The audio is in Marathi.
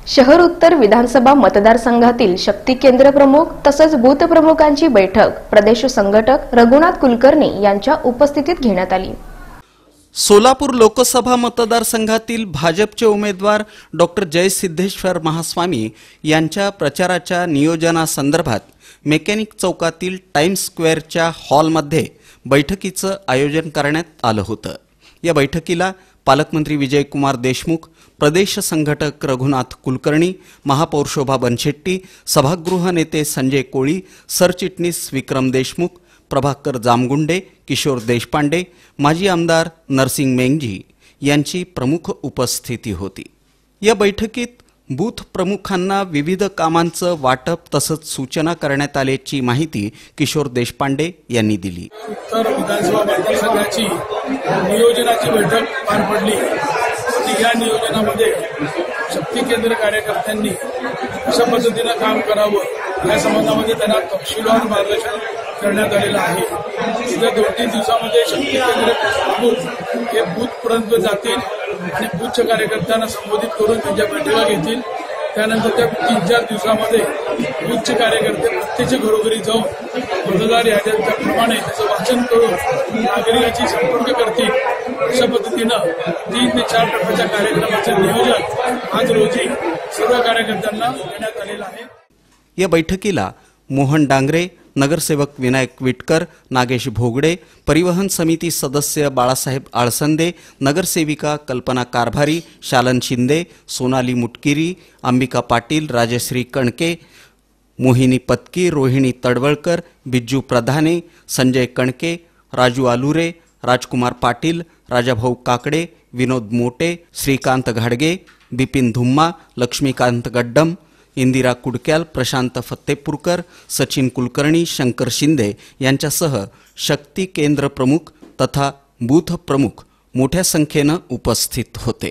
शहर उत्तर विधानसभा मतदारसंघातील शक्ती केंद्र प्रमुख तसंच बूथ प्रमुखांची बैठक प्रदेश संघटक रघुनाथ कुलकर्णी यांच्या उपस्थितीत घेण्यात आली। सोलापूर लोकसभा मतदारसंघातील भाजपचे उमेदवार डॉक्टर जयसिद्धेश्वर महास्वामी यांच्या प्रचाराच्या नियोजनासंदर्भात मेकॅनिक चौकातील टाइम्स स्क्वेअरच्या हॉलमध्ये बैठकीचं आयोजन करण्यात आलं होतं। या बैठकीला पालकमंत्री विजयकुमार देशमुख, प्रदेश संघटक रघुनाथ कुलकर्णी, महापौर शोभा बनशेट्टी, सभागृह नेते संजय कोळी, सरचिटणीस विक्रम देशमुख, प्रभाकर जामगुंडे, किशोर देशपांडे, माजी आमदार नरसिंग मेंगजी यांची प्रमुख उपस्थिती होती। या बैठकीत बूथ प्रमुखांना विविध कामांचं वाटप तसंच सूचना करण्यात आल्याची माहिती किशोर देशपांडे यांनी दिली। उत्तर विधानसभा मतदारसंघाची नियोजनाची बैठक पार पडली। या नियोजनामध्ये शक्ती केंद्र कार्यकर्त्यांनी कशा पद्धतीने काम करावं या संबंधामध्ये त्यांना तपशीलवार मार्गदर्शन करण्यात आलेलं आहे। येत्या 2-3 दिवसामध्ये शक्ती केंद्र प्रमुख हे बूथपर्यंत जातील आणि बूथच्या कार्यकर्त्यांना संबोधित करून त्यांच्या बैठका घेतील। त्यानंतर त्या 3-4 दिवसामध्ये बूथचे कार्यकर्ते प्रत्यक्ष घरोघरी जाऊन मतदार याद्यांप्रमाणे त्याचं वाचन करून नागरिकांशी संपर्क करतील। अशा पद्धतीनं 3 ते 4 टप्प्याच्या कार्यक्रमाचे नियोजन आज रोजी सर्व कार्यकर्त्यांना देण्यात आलेलं आहे। या बैठकीला मोहन डांगरे, नगरसेवक विनायक विटकर, नागेश भोगडे, परिवहन समिती सदस्य बाळासाहेब आळसंदे, नगरसेविका कल्पना कारभारी, शालन शिंदे, सोनाली मुटकिरी, अंबिका पाटील, राजश्री कणके, मोहिनी पत्की, रोहिणी तडवळकर, बिज्जू प्रधाने, संजय कणके, राजू आलुरे, राजकुमार पाटील, राजाभाऊ काकडे, विनोद मोटे, श्रीकांत घाडगे, बिपिन धुम्मा, लक्ष्मीकांत गड्डम, इंदिरा कुडक्याल, प्रशांत फत्तेपूरकर, सचिन कुलकर्णी, शंकर शिंदे यांच्यासह शक्ती केंद्र प्रमुख तथा बूथ प्रमुख मोठ्या संख्येनं उपस्थित होते।